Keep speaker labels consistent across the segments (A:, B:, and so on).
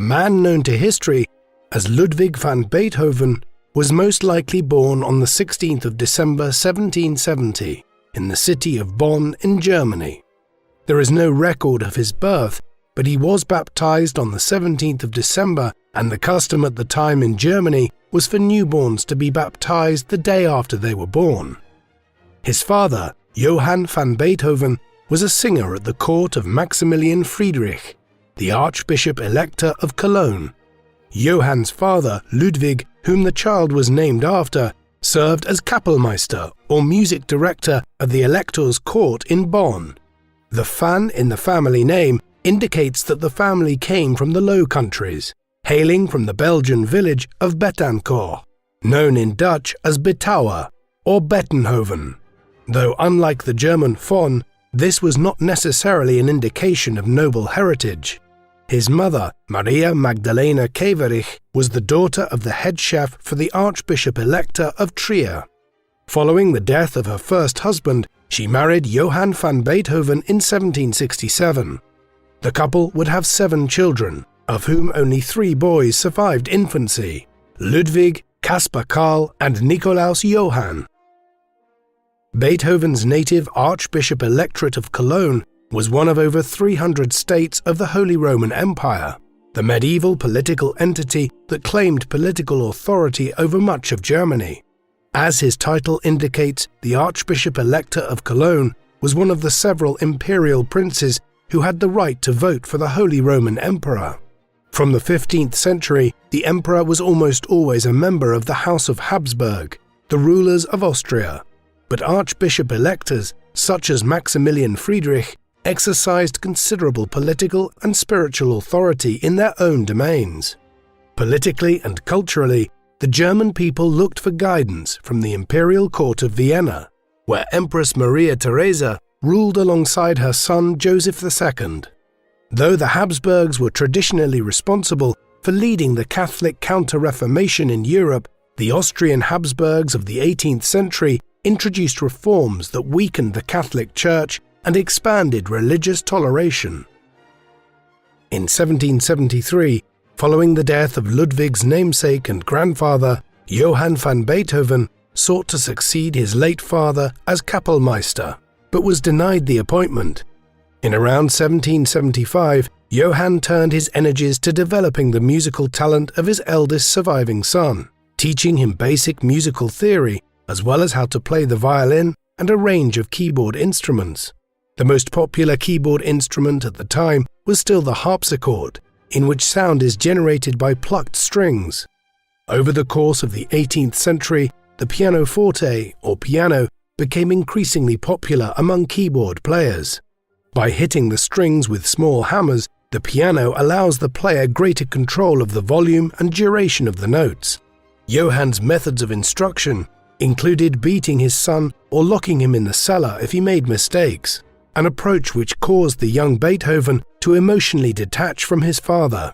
A: the man known to history as Ludwig van Beethoven was most likely born on the 16th of December 1770 in the city of Bonn in Germany. There is no record of his birth, but he was baptized on the 17th of December, and the custom at the time in Germany was for newborns to be baptized the day after they were born. His father, Johann van Beethoven, was a singer at the court of Maximilian Friedrich, the Archbishop-Elector of Cologne. Johann's father, Ludwig, whom the child was named after, served as Kapellmeister or music director of the Elector's court in Bonn. The van in the family name indicates that the family came from the Low Countries, hailing from the Belgian village of Betancourt, known in Dutch as Betauer or Bettenhoven. Though unlike the German von, this was not necessarily an indication of noble heritage. His mother, Maria Magdalena Keverich, was the daughter of the head chef for the Archbishop-Elector of Trier. Following the death of her first husband, she married Johann van Beethoven in 1767. The couple would have 7 children, of whom only 3 boys survived infancy: Ludwig, Caspar Karl, and Nikolaus Johann. Beethoven's native Archbishop-Electorate of Cologne was one of over 300 states of the Holy Roman Empire, the medieval political entity that claimed political authority over much of Germany. As his title indicates, the Archbishop-Elector of Cologne was one of the several imperial princes who had the right to vote for the Holy Roman Emperor. From the 15th century, the emperor was almost always a member of the House of Habsburg, the rulers of Austria, but archbishop-electors such as Maximilian Friedrich exercised considerable political and spiritual authority in their own domains. Politically and culturally, the German people looked for guidance from the imperial court of Vienna, where Empress Maria Theresa ruled alongside her son Joseph II. Though the Habsburgs were traditionally responsible for leading the Catholic Counter-Reformation in Europe, the Austrian Habsburgs of the 18th century introduced reforms that weakened the Catholic Church and expanded religious toleration. In 1773, following the death of Ludwig's namesake and grandfather, Johann van Beethoven sought to succeed his late father as Kapellmeister, but was denied the appointment. In around 1775, Johann turned his energies to developing the musical talent of his eldest surviving son, teaching him basic musical theory as well as how to play the violin and a range of keyboard instruments. The most popular keyboard instrument at the time was still the harpsichord, in which sound is generated by plucked strings. Over the course of the 18th century, the pianoforte, or piano, became increasingly popular among keyboard players. By hitting the strings with small hammers, the piano allows the player greater control of the volume and duration of the notes. Johann's methods of instruction included beating his son or locking him in the cellar if he made mistakes, an approach which caused the young Beethoven to emotionally detach from his father.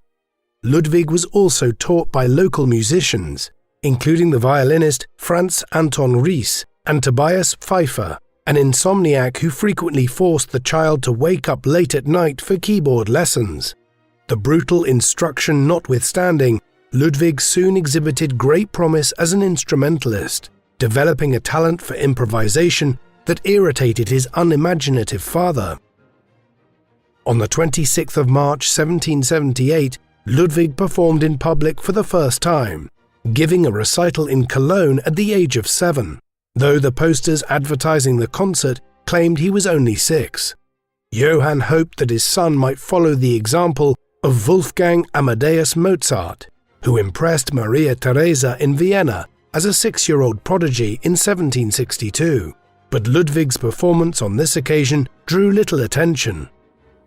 A: Ludwig was also taught by local musicians, including the violinist Franz Anton Ries and Tobias Pfeiffer, an insomniac who frequently forced the child to wake up late at night for keyboard lessons. The brutal instruction notwithstanding, Ludwig soon exhibited great promise as an instrumentalist, developing a talent for improvisation that irritated his unimaginative father. On the 26th of March 1778, Ludwig performed in public for the first time, giving a recital in Cologne at the age of 7, though the posters advertising the concert claimed he was only 6. Johann hoped that his son might follow the example of Wolfgang Amadeus Mozart, who impressed Maria Theresa in Vienna as a 6-year-old prodigy in 1762. But Ludwig's performance on this occasion drew little attention.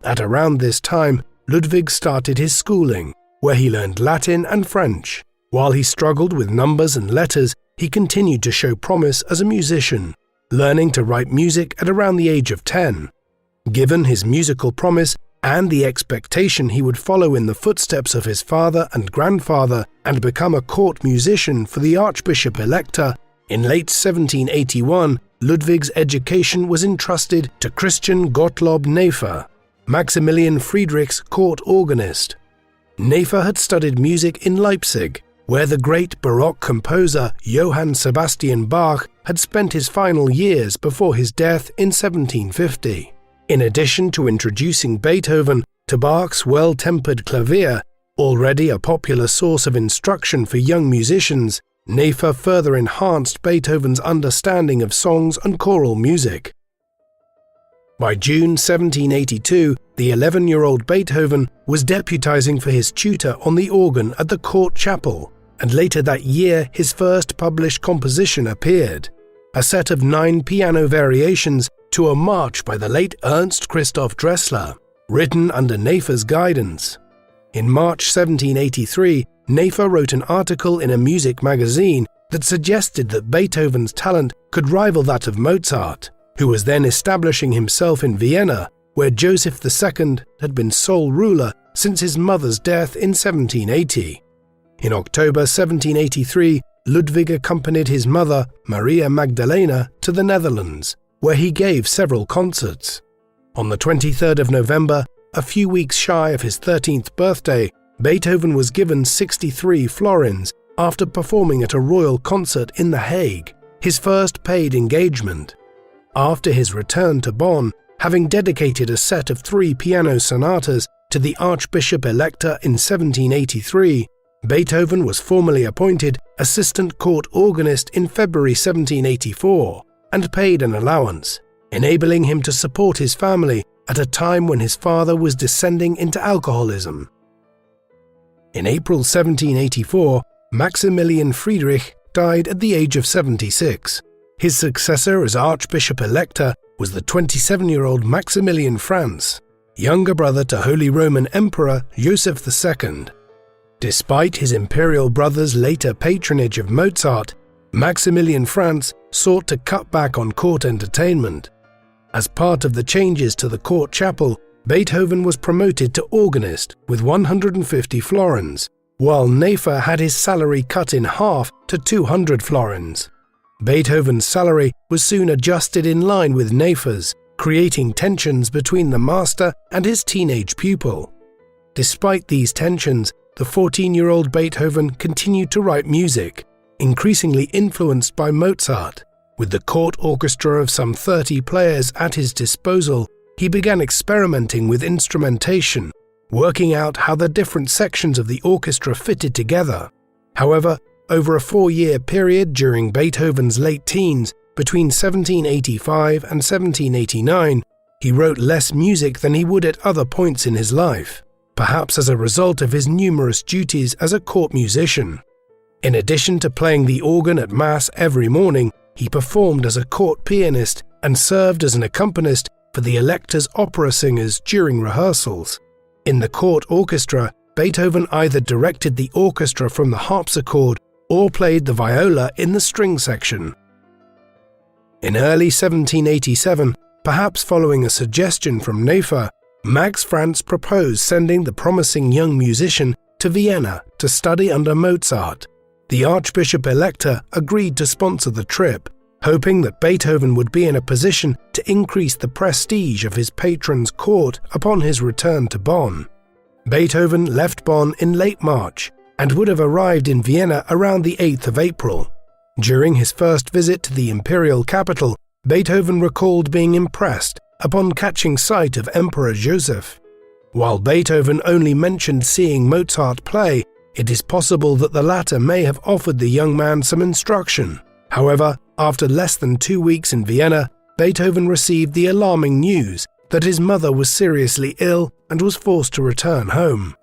A: At around this time, Ludwig started his schooling, where he learned Latin and French. While he struggled with numbers and letters, he continued to show promise as a musician, learning to write music at around the age of 10. Given his musical promise and the expectation he would follow in the footsteps of his father and grandfather and become a court musician for the Archbishop-Elector, in late 1781, Ludwig's education was entrusted to Christian Gottlob Nefer, Maximilian Friedrich's court organist. Nefer had studied music in Leipzig, where the great Baroque composer Johann Sebastian Bach had spent his final years before his death in 1750. In addition to introducing Beethoven to Bach's well-tempered clavier, already a popular source of instruction for young musicians, Nefer further enhanced Beethoven's understanding of songs and choral music. By June 1782, the 11-year-old Beethoven was deputizing for his tutor on the organ at the court chapel, and later that year his first published composition appeared, a set of 9 piano variations to a march by the late Ernst Christoph Dressler, written under Nefer's guidance. In March 1783, Nefer wrote an article in a music magazine that suggested that Beethoven's talent could rival that of Mozart, who was then establishing himself in Vienna, where Joseph II had been sole ruler since his mother's death in 1780. In October 1783, Ludwig accompanied his mother, Maria Magdalena, to the Netherlands, where he gave several concerts. On the 23rd of November, a few weeks shy of his 13th birthday, Beethoven was given 63 florins after performing at a royal concert in The Hague, his first paid engagement. After his return to Bonn, having dedicated a set of 3 piano sonatas to the Archbishop-Elector in 1783, Beethoven was formally appointed assistant court organist in February 1784 and paid an allowance, enabling him to support his family at a time when his father was descending into alcoholism. In April 1784, Maximilian Friedrich died at the age of 76. His successor as Archbishop-Elector was the 27-year-old Maximilian Franz, younger brother to Holy Roman Emperor Joseph II. Despite his imperial brother's later patronage of Mozart, Maximilian Franz sought to cut back on court entertainment. As part of the changes to the court chapel, Beethoven was promoted to organist with 150 florins, while Nefer had his salary cut in half to 200 florins. Beethoven's salary was soon adjusted in line with Nefer's, creating tensions between the master and his teenage pupil. Despite these tensions, the 14-year-old Beethoven continued to write music, increasingly influenced by Mozart. With the court orchestra of some 30 players at his disposal, he began experimenting with instrumentation, working out how the different sections of the orchestra fitted together. However, over a 4-year period during Beethoven's late teens, between 1785 and 1789, he wrote less music than he would at other points in his life, perhaps as a result of his numerous duties as a court musician. In addition to playing the organ at Mass every morning, he performed as a court pianist and served as an accompanist for the Elector's opera singers during rehearsals. In the court orchestra, Beethoven either directed the orchestra from the harpsichord or played the viola in the string section. In early 1787, perhaps following a suggestion from Nefer, Max Franz proposed sending the promising young musician to Vienna to study under Mozart. The Archbishop-Elector agreed to sponsor the trip, hoping that Beethoven would be in a position to increase the prestige of his patron's court upon his return to Bonn. Beethoven left Bonn in late March and would have arrived in Vienna around the 8th of April. During his first visit to the imperial capital, Beethoven recalled being impressed upon catching sight of Emperor Joseph. While Beethoven only mentioned seeing Mozart play, it is possible that the latter may have offered the young man some instruction. However, after less than 2 weeks in Vienna, Beethoven received the alarming news that his mother was seriously ill and was forced to return home.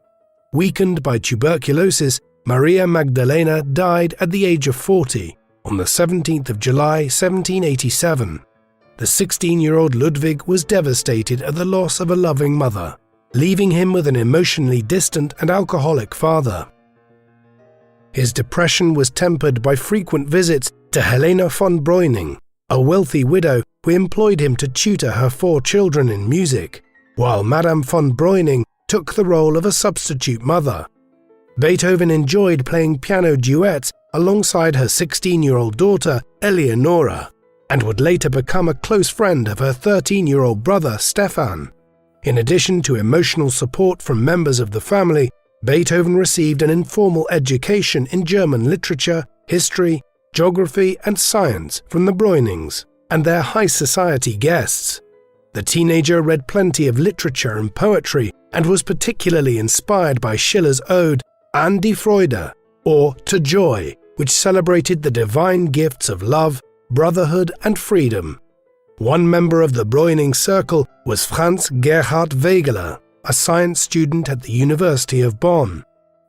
A: Weakened by tuberculosis, Maria Magdalena died at the age of 40 on the 17th of July 1787. The 16-year-old Ludwig was devastated at the loss of a loving mother, leaving him with an emotionally distant and alcoholic father. His depression was tempered by frequent visits to Helena von Breuning, a wealthy widow who employed him to tutor her 4 children in music, while Madame von Breuning took the role of a substitute mother. Beethoven enjoyed playing piano duets alongside her 16-year-old daughter, Eleonora, and would later become a close friend of her 13-year-old brother, Stefan. In addition to emotional support from members of the family, Beethoven received an informal education in German literature, history, geography, and science from the Breunings and their high society guests. The teenager read plenty of literature and poetry and was particularly inspired by Schiller's ode An die Freude, or To Joy, which celebrated the divine gifts of love, brotherhood, and freedom. One member of the Breuning circle was Franz Gerhard Wegeler, a science student at the University of Bonn.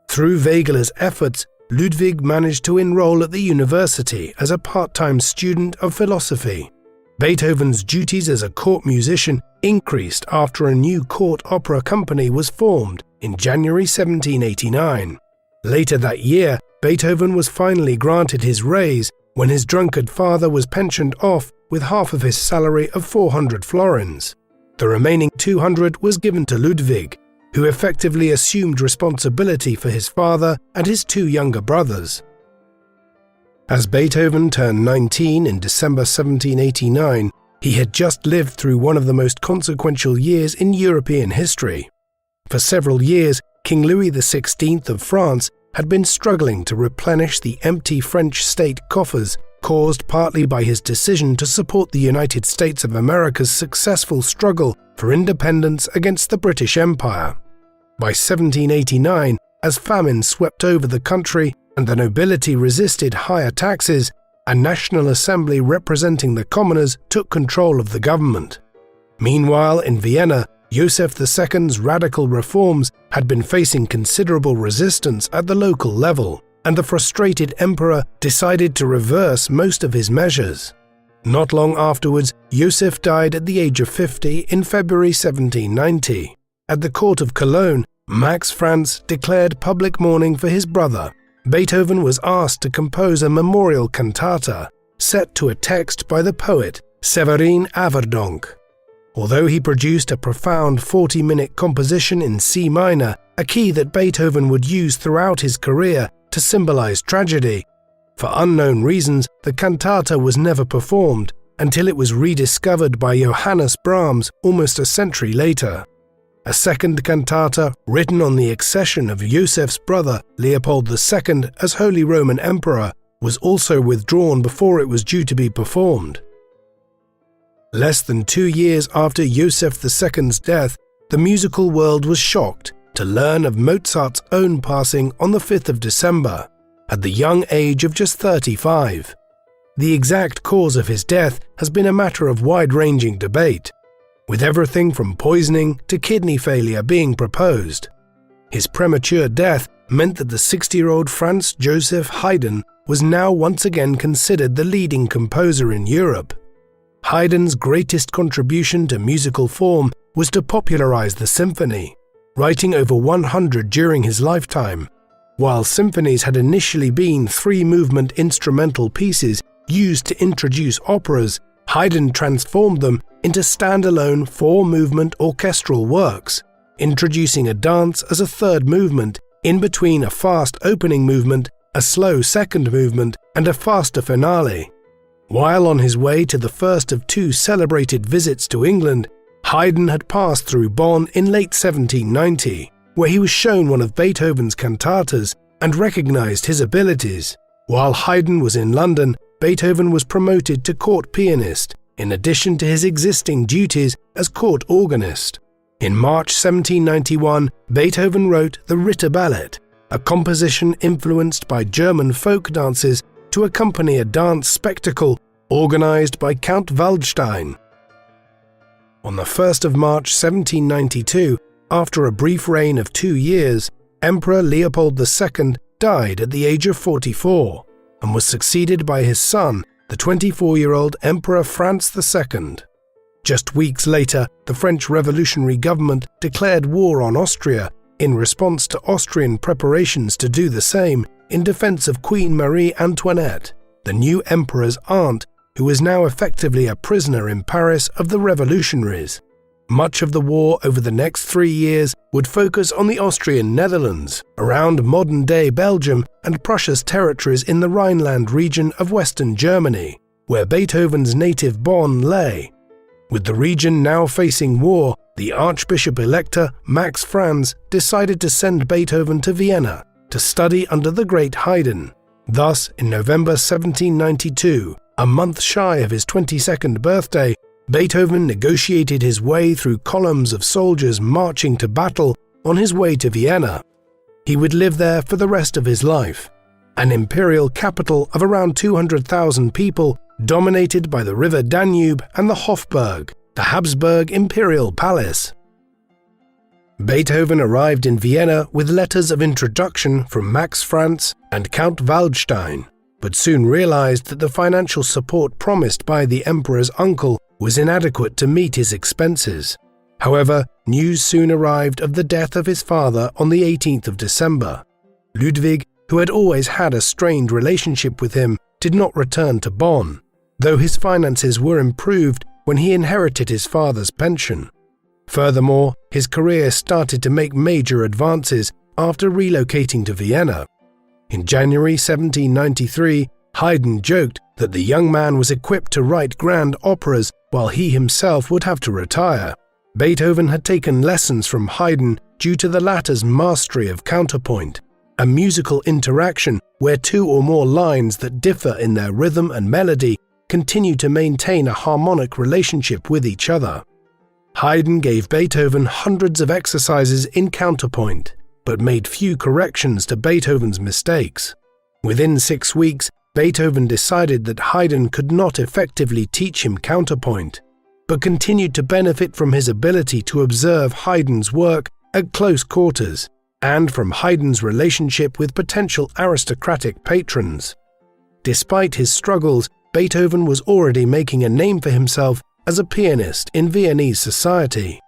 A: Through Wegeler's efforts, Ludwig managed to enroll at the university as a part-time student of philosophy. Beethoven's duties as a court musician increased after a new court opera company was formed in January 1789. Later that year, Beethoven was finally granted his raise when his drunkard father was pensioned off with half of his salary of 400 florins. The remaining 200 was given to Ludwig, who effectively assumed responsibility for his father and his two younger brothers. As Beethoven turned 19 in December 1789, he had just lived through one of the most consequential years in European history. For several years, King Louis XVI of France had been struggling to replenish the empty French state coffers, caused partly by his decision to support the United States of America's successful struggle for independence against the British Empire. By 1789, as famine swept over the country and the nobility resisted higher taxes, a National Assembly representing the commoners took control of the government. Meanwhile, in Vienna, Joseph II's radical reforms had been facing considerable resistance at the local level, and the frustrated emperor decided to reverse most of his measures. Not long afterwards, Joseph died at the age of 50 in February 1790. At the court of Cologne, Max Franz declared public mourning for his brother. Beethoven was asked to compose a memorial cantata, set to a text by the poet Severin Averdonk. Although he produced a profound 40-minute composition in C minor, a key that Beethoven would use throughout his career to symbolize tragedy, for unknown reasons, the cantata was never performed until it was rediscovered by Johannes Brahms almost a century later. A second cantata, written on the accession of Joseph's brother Leopold II as Holy Roman Emperor, was also withdrawn before it was due to be performed. Less than 2 years after Joseph II's death, the musical world was shocked to learn of Mozart's own passing on the 5th of December, at the young age of just 35. The exact cause of his death has been a matter of wide-ranging debate, with everything from poisoning to kidney failure being proposed. His premature death meant that the 60-year-old Franz Joseph Haydn was now once again considered the leading composer in Europe. Haydn's greatest contribution to musical form was to popularize the symphony, writing over 100 during his lifetime. While symphonies had initially been 3-movement instrumental pieces used to introduce operas, Haydn transformed them into standalone 4-movement orchestral works, introducing a dance as a 3rd movement in between a fast opening movement, a slow 2nd movement, and a faster finale. While on his way to the first of 2 celebrated visits to England, Haydn had passed through Bonn in late 1790, where he was shown one of Beethoven's cantatas and recognized his abilities. While Haydn was in London, Beethoven was promoted to court pianist, in addition to his existing duties as court organist. In March 1791, Beethoven wrote the Ritter Ballet, a composition influenced by German folk dances to accompany a dance spectacle organized by Count Waldstein. On the 1st of March 1792, after a brief reign of 2 years, Emperor Leopold II died at the age of 44 and was succeeded by his son, the 24-year-old Emperor Franz II. Just weeks later, the French revolutionary government declared war on Austria in response to Austrian preparations to do the same in defense of Queen Marie Antoinette, the new emperor's aunt, who was now effectively a prisoner in Paris of the revolutionaries. Much of the war over the next 3 years would focus on the Austrian Netherlands, around modern-day Belgium and Prussia's territories in the Rhineland region of western Germany, where Beethoven's native Bonn lay. With the region now facing war, the Archbishop-Elector Max Franz decided to send Beethoven to Vienna to study under the great Haydn. Thus, in November 1792, a month shy of his 22nd birthday, Beethoven negotiated his way through columns of soldiers marching to battle on his way to Vienna. He would live there for the rest of his life, an imperial capital of around 200,000 people dominated by the river Danube and the Hofburg, the Habsburg imperial palace. Beethoven arrived in Vienna with letters of introduction from Max Franz and Count Waldstein, but soon realized that the financial support promised by the emperor's uncle was inadequate to meet his expenses. However, news soon arrived of the death of his father on the 18th of December. Ludwig, who had always had a strained relationship with him, did not return to Bonn, though his finances were improved when he inherited his father's pension. Furthermore, his career started to make major advances after relocating to Vienna. In January 1793, Haydn joked that the young man was equipped to write grand operas while he himself would have to retire. Beethoven had taken lessons from Haydn due to the latter's mastery of counterpoint, a musical interaction where two or more lines that differ in their rhythm and melody continue to maintain a harmonic relationship with each other. Haydn gave Beethoven hundreds of exercises in counterpoint, but made few corrections to Beethoven's mistakes. Within 6 weeks, Beethoven decided that Haydn could not effectively teach him counterpoint, but continued to benefit from his ability to observe Haydn's work at close quarters and from Haydn's relationship with potential aristocratic patrons. Despite his struggles, Beethoven was already making a name for himself as a pianist in Viennese society.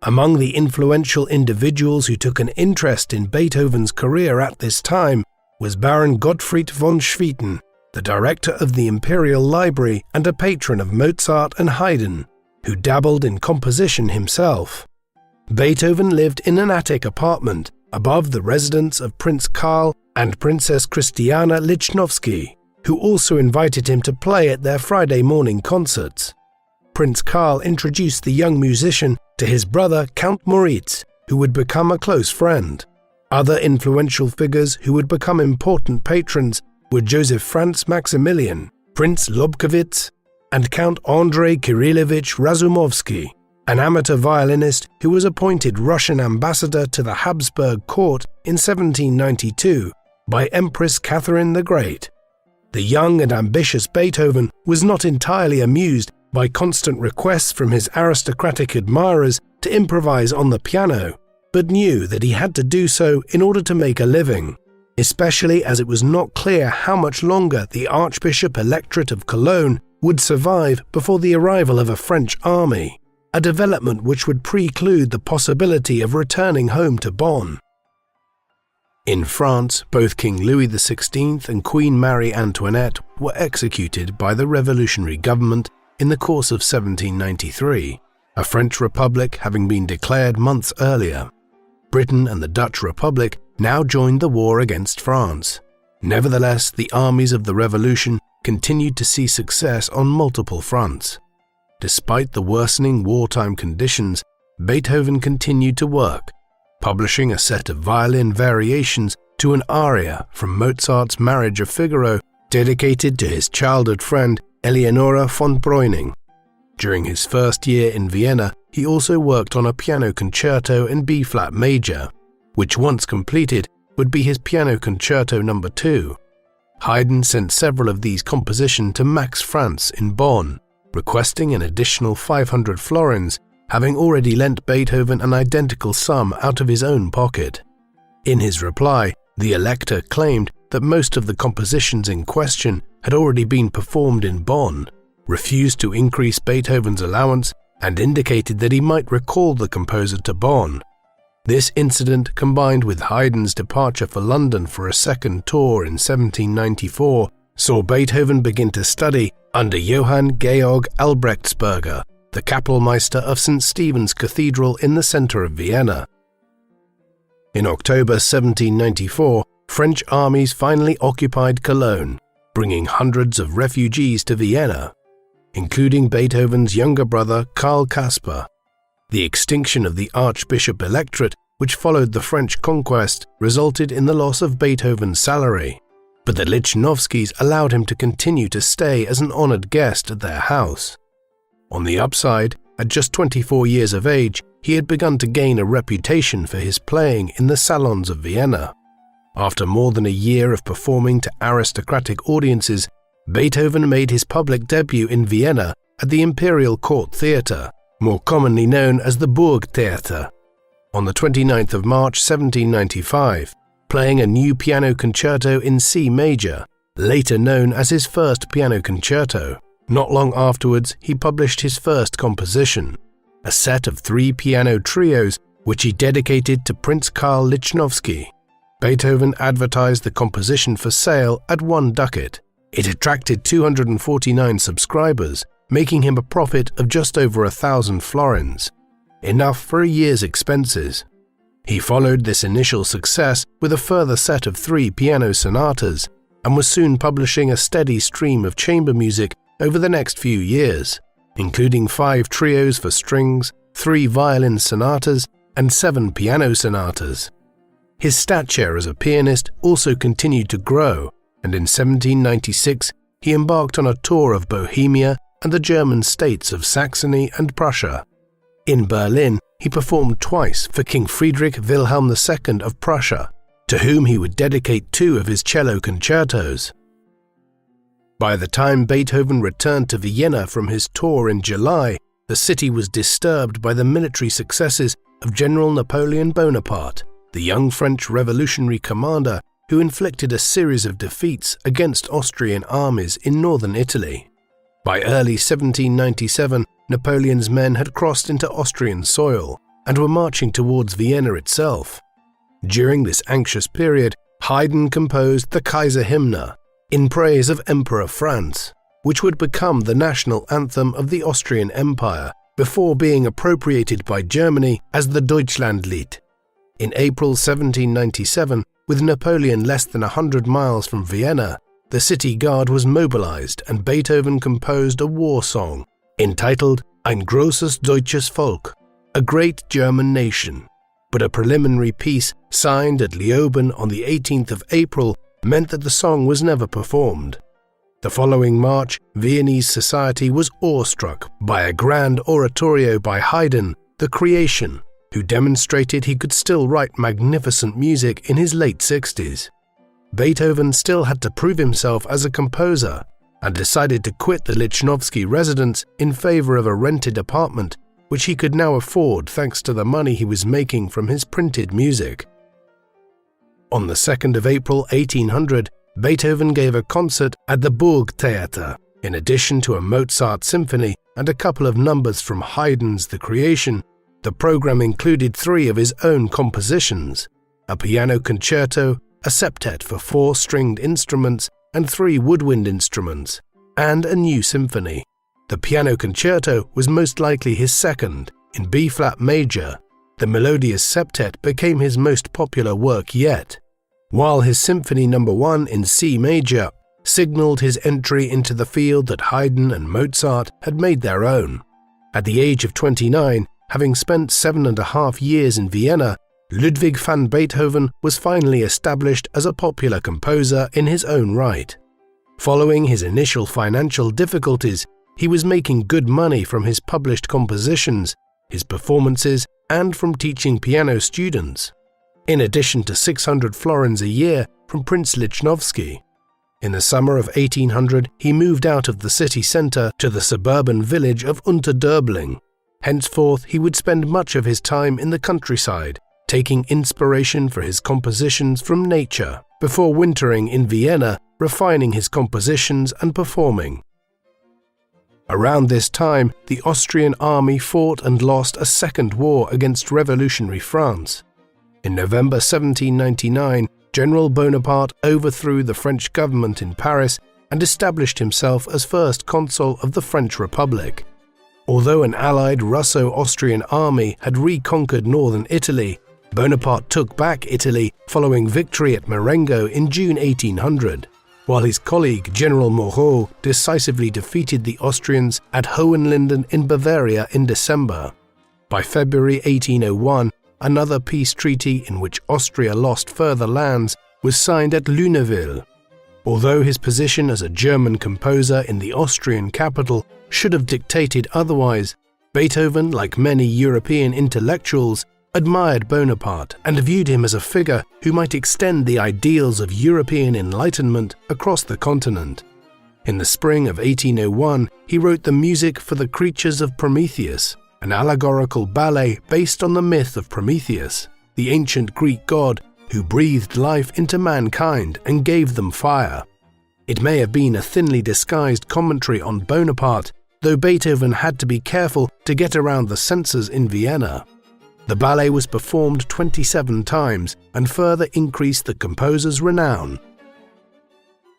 A: Among the influential individuals who took an interest in Beethoven's career at this time was Baron Gottfried von Swieten, the director of the Imperial Library and a patron of Mozart and Haydn, who dabbled in composition himself. Beethoven lived in an attic apartment above the residence of Prince Karl and Princess Christiana Lichnowsky, who also invited him to play at their Friday morning concerts. Prince Karl introduced the young musician to his brother Count Moritz, who would become a close friend. Other influential figures who would become important patrons were Joseph Franz Maximilian, Prince Lobkowitz, and Count Andrei Kirillovich Razumovsky, an amateur violinist who was appointed Russian ambassador to the Habsburg court in 1792 by Empress Catherine the Great. The young and ambitious Beethoven was not entirely amused by constant requests from his aristocratic admirers to improvise on the piano, but knew that he had to do so in order to make a living, especially as it was not clear how much longer the Archbishop Electorate of Cologne would survive before the arrival of a French army, a development which would preclude the possibility of returning home to Bonn. In France, both King Louis XVI and Queen Marie Antoinette were executed by the revolutionary government in the course of 1793, a French Republic having been declared months earlier. Britain and the Dutch Republic now joined the war against France. Nevertheless, the armies of the revolution continued to see success on multiple fronts. Despite the worsening wartime conditions, Beethoven continued to work, publishing a set of violin variations to an aria from Mozart's Marriage of Figaro dedicated to his childhood friend Eleonora von Breuning. During his first year in Vienna, he also worked on a piano concerto in B-flat major, which once completed would be his Piano Concerto No. 2. Haydn sent several of these compositions to Max Franz in Bonn, requesting an additional 500 florins, having already lent Beethoven an identical sum out of his own pocket. In his reply, the Elector claimed that most of the compositions in question had already been performed in Bonn, refused to increase Beethoven's allowance, and indicated that he might recall the composer to Bonn. This incident, combined with Haydn's departure for London for a second tour in 1794, saw Beethoven begin to study under Johann Georg Albrechtsberger, the Kapellmeister of St. Stephen's Cathedral in the center of Vienna. In October 1794, French armies finally occupied Cologne, bringing hundreds of refugees to Vienna, including Beethoven's younger brother Karl Caspar. The extinction of the Archbishop Electorate, which followed the French conquest, resulted in the loss of Beethoven's salary, but the Lichnowskis allowed him to continue to stay as an honored guest at their house. On the upside, at just 24 years of age, he had begun to gain a reputation for his playing in the salons of Vienna. After more than a year of performing to aristocratic audiences, Beethoven made his public debut in Vienna at the Imperial Court Theatre, more commonly known as the Burgtheater, on the 29th of March 1795, playing a new piano concerto in C major, later known as his first piano concerto. Not long afterwards, he published his first composition, a set of 3 piano trios which he dedicated to Prince Karl Lichnowsky. Beethoven advertised the composition for sale at 1 ducat. It attracted 249 subscribers, making him a profit of just over 1,000 florins, enough for a year's expenses. He followed this initial success with a further set of 3 piano sonatas and was soon publishing a steady stream of chamber music over the next few years, including 5 trios for strings, 3 violin sonatas, and 7 piano sonatas. His stature as a pianist also continued to grow, and in 1796 he embarked on a tour of Bohemia and the German states of Saxony and Prussia. In Berlin, he performed twice for King Friedrich Wilhelm II of Prussia, to whom he would dedicate 2 of his cello concertos. By the time Beethoven returned to Vienna from his tour in July, the city was disturbed by the military successes of General Napoleon Bonaparte, the young French revolutionary commander who inflicted a series of defeats against Austrian armies in northern Italy. By early 1797, Napoleon's men had crossed into Austrian soil and were marching towards Vienna itself. During this anxious period, Haydn composed the Kaiserhymne in praise of Emperor Franz, which would become the national anthem of the Austrian Empire before being appropriated by Germany as the Deutschlandlied. In April 1797, with Napoleon less than 100 miles from Vienna, the city guard was mobilized and Beethoven composed a war song entitled Ein großes deutsches Volk, a great German nation. But a preliminary peace signed at Leoben on the 18th of April meant that the song was never performed. The following March, Viennese society was awestruck by a grand oratorio by Haydn, The Creation, who demonstrated he could still write magnificent music in his late 60s. Beethoven still had to prove himself as a composer and decided to quit the Lichnowsky residence in favor of a rented apartment, which he could now afford thanks to the money he was making from his printed music. On the 2nd of April 1800, Beethoven gave a concert at the Burgtheater. In addition to a Mozart symphony and a couple of numbers from Haydn's The Creation, the program included 3 of his own compositions, a piano concerto, a septet for 4 stringed instruments and 3 woodwind instruments, and a new symphony. The piano concerto was most likely his second, in B-flat major. The melodious septet became his most popular work yet, while his Symphony No. 1 in C major signaled his entry into the field that Haydn and Mozart had made their own. At the age of 29, having spent 7.5 years in Vienna, Ludwig van Beethoven was finally established as a popular composer in his own right. Following his initial financial difficulties, he was making good money from his published compositions, his performances, and from teaching piano students, in addition to 600 florins a year from Prince Lichnowsky. In the summer of 1800, he moved out of the city centre to the suburban village of Unterdöbling. Henceforth, he would spend much of his time in the countryside, taking inspiration for his compositions from nature, before wintering in Vienna, refining his compositions and performing. Around this time, the Austrian army fought and lost a second war against revolutionary France. In November 1799, General Bonaparte overthrew the French government in Paris and established himself as first consul of the French Republic. Although an allied Russo-Austrian army had reconquered northern Italy, Bonaparte took back Italy following victory at Marengo in June 1800, while his colleague General Moreau decisively defeated the Austrians at Hohenlinden in Bavaria in December. By February 1801, another peace treaty in which Austria lost further lands was signed at Luneville. Although his position as a German composer in the Austrian capital should have dictated otherwise, Beethoven, like many European intellectuals, admired Bonaparte and viewed him as a figure who might extend the ideals of European enlightenment across the continent. In the spring of 1801, he wrote the music for The Creatures of Prometheus, an allegorical ballet based on the myth of Prometheus, the ancient Greek god who breathed life into mankind and gave them fire. It may have been a thinly disguised commentary on Bonaparte, though Beethoven had to be careful to get around the censors in Vienna. The ballet was performed 27 times and further increased the composer's renown.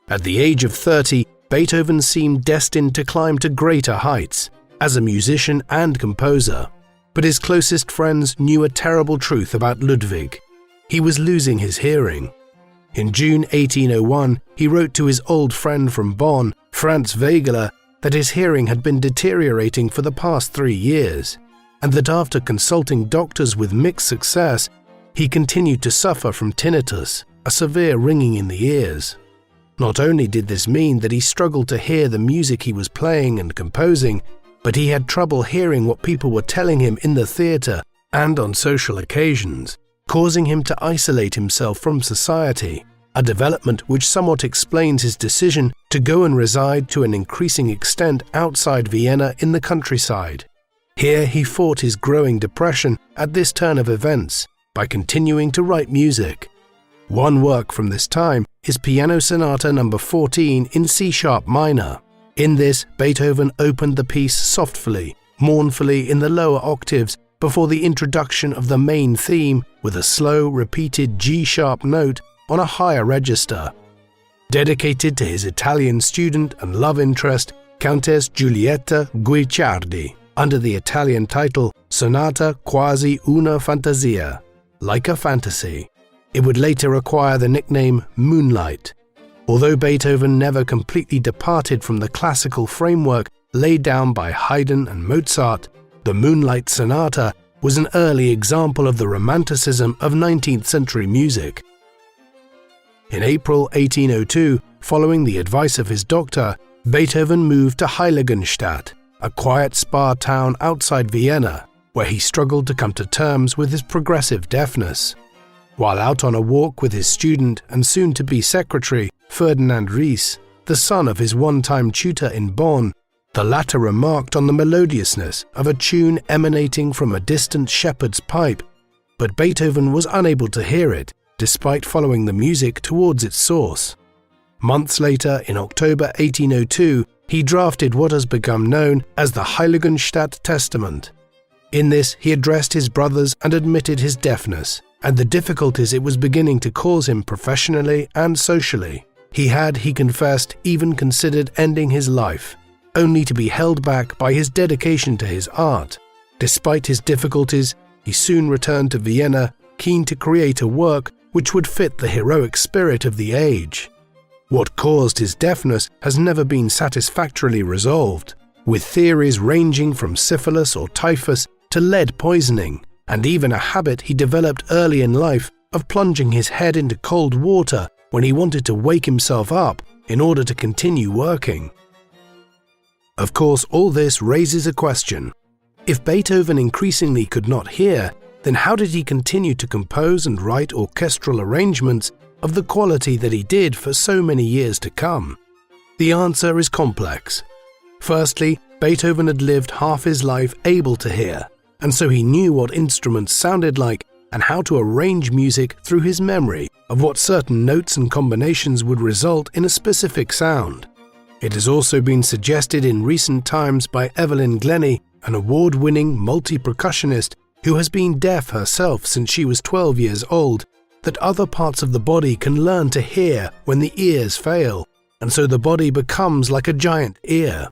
A: At the age of 30, Beethoven seemed destined to climb to greater heights as a musician and composer, but his closest friends knew a terrible truth about Ludwig. He was losing his hearing. In June 1801, he wrote to his old friend from Bonn, Franz Wegeler, that his hearing had been deteriorating for the past 3 years, and that after consulting doctors with mixed success, he continued to suffer from tinnitus, a severe ringing in the ears. Not only did this mean that he struggled to hear the music he was playing and composing, but he had trouble hearing what people were telling him in the theatre and on social occasions, causing him to isolate himself from society, a development which somewhat explains his decision to go and reside to an increasing extent outside Vienna in the countryside. Here he fought his growing depression at this turn of events by continuing to write music. One work from this time is Piano Sonata No. 14 in C-sharp minor. In this, Beethoven opened the piece softly, mournfully in the lower octaves before the introduction of the main theme with a slow, repeated G-sharp note on a higher register. Dedicated to his Italian student and love interest, Countess Giulietta Guicciardi, under the Italian title Sonata Quasi una Fantasia, like a fantasy. It would later acquire the nickname Moonlight. Although Beethoven never completely departed from the classical framework laid down by Haydn and Mozart, the Moonlight Sonata was an early example of the Romanticism of 19th century music. In April 1802, following the advice of his doctor, Beethoven moved to Heiligenstadt, a quiet spa town outside Vienna, where he struggled to come to terms with his progressive deafness. While out on a walk with his student and soon-to-be secretary, Ferdinand Ries, the son of his one-time tutor in Bonn, the latter remarked on the melodiousness of a tune emanating from a distant shepherd's pipe, but Beethoven was unable to hear it, despite following the music towards its source. Months later, in October 1802, he drafted what has become known as the Heiligenstadt Testament. In this, he addressed his brothers and admitted his deafness, and the difficulties it was beginning to cause him professionally and socially. He had, he confessed, even considered ending his life, only to be held back by his dedication to his art. Despite his difficulties, he soon returned to Vienna, keen to create a work which would fit the heroic spirit of the age. What caused his deafness has never been satisfactorily resolved, with theories ranging from syphilis or typhus to lead poisoning, and even a habit he developed early in life of plunging his head into cold water when he wanted to wake himself up in order to continue working. Of course, all this raises a question. If Beethoven increasingly could not hear, then how did he continue to compose and write orchestral arrangements of the quality that he did for so many years to come? The answer is complex. Firstly, Beethoven had lived half his life able to hear, and so he knew what instruments sounded like and how to arrange music through his memory of what certain notes and combinations would result in a specific sound. It has also been suggested in recent times by Evelyn Glennie, an award-winning multi-percussionist who has been deaf herself since she was 12 years old, that other parts of the body can learn to hear when the ears fail, and so the body becomes like a giant ear.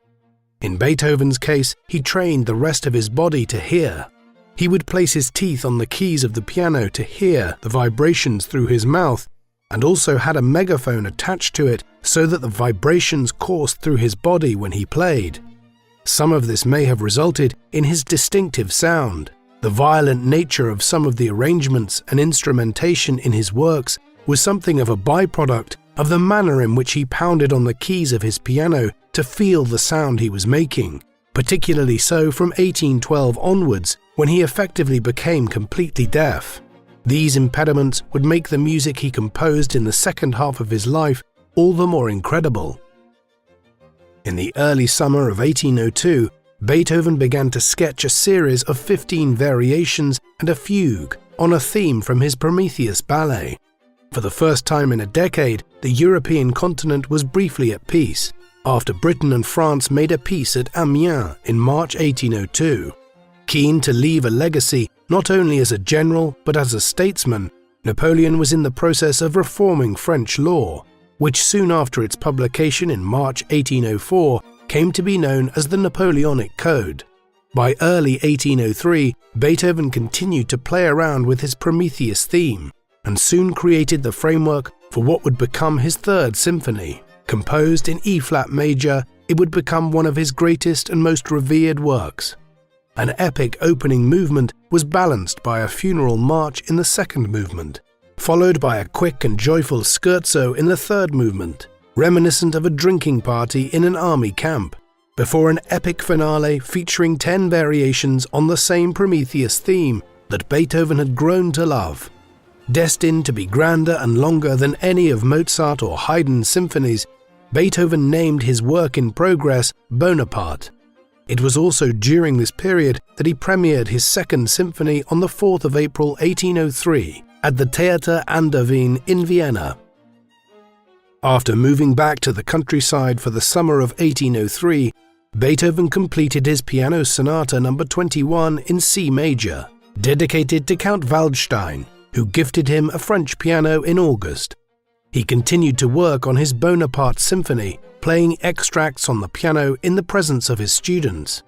A: In Beethoven's case, he trained the rest of his body to hear. He would place his teeth on the keys of the piano to hear the vibrations through his mouth, and also had a megaphone attached to it so that the vibrations coursed through his body when he played. Some of this may have resulted in his distinctive sound. The violent nature of some of the arrangements and instrumentation in his works was something of a byproduct of the manner in which he pounded on the keys of his piano to feel the sound he was making, particularly so from 1812 onwards, when he effectively became completely deaf. These impediments would make the music he composed in the second half of his life all the more incredible. In the early summer of 1802, Beethoven began to sketch a series of 15 variations and a fugue on a theme from his Prometheus ballet. For the first time in a decade, the European continent was briefly at peace, after Britain and France made a peace at Amiens in March 1802. Keen to leave a legacy not only as a general but as a statesman, Napoleon was in the process of reforming French law, which soon after its publication in March 1804 came to be known as the Napoleonic Code. By early 1803, Beethoven continued to play around with his Prometheus theme, and soon created the framework for what would become his Third Symphony. Composed in E-flat major, it would become one of his greatest and most revered works. An epic opening movement was balanced by a funeral march in the second movement, followed by a quick and joyful scherzo in the third movement, reminiscent of a drinking party in an army camp, before an epic finale featuring 10 variations on the same Prometheus theme that Beethoven had grown to love. Destined to be grander and longer than any of Mozart or Haydn's symphonies, Beethoven named his work in progress Bonaparte. It was also during this period that he premiered his Second Symphony on the 4th of April 1803 at the Theater an der Wien in Vienna. After moving back to the countryside for the summer of 1803, Beethoven completed his Piano Sonata No. 21 in C major, dedicated to Count Waldstein, who gifted him a French piano in August. He continued to work on his Bonaparte Symphony, playing extracts on the piano in the presence of his students.